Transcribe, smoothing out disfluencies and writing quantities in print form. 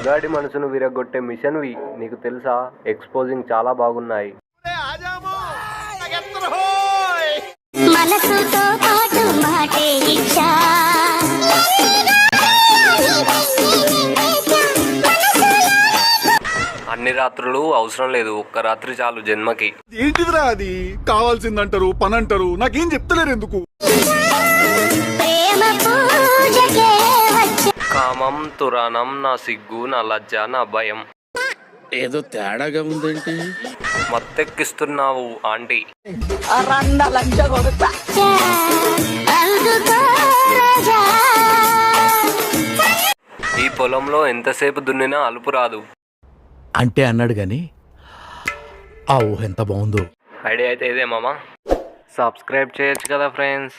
మగాడి మనసును విరగొట్టే మిషన్వి నీకు తెలుసా? ఎక్స్పోజింగ్ చాలా బాగున్నాయి. మనసుతో పాటు మాటే ఇచ్చా అన్ని రాత్రులు అవసరం లేదు, ఒక్క రాత్రి చాలు జన్మకి. ఏంటిదిరా అది? కావాల్సిందంటారు, పని అంటారు, నాకేం చెప్తలేరు ఎందుకు? ప్రేమ పూజకే వచ్చే కామం తురాణం, నా సిగ్గు, నా లజ్జ, నా భయం. ఏదో తేడాగా ఉందేంటి? మత్తెక్కిస్తున్నావు ఆంటీ. అందుకో రాజా. ఈ పొలంలో ఎంతసేపు దున్నినా అలుపు రాదు. అంటే అన్నాడు గాని ఆ ఊహ ఎంత బాగుందో. ఐడియా అయితే ఇదే మామ. సబ్స్క్రైబ్ చేయొచ్చు కదా ఫ్రెండ్స్.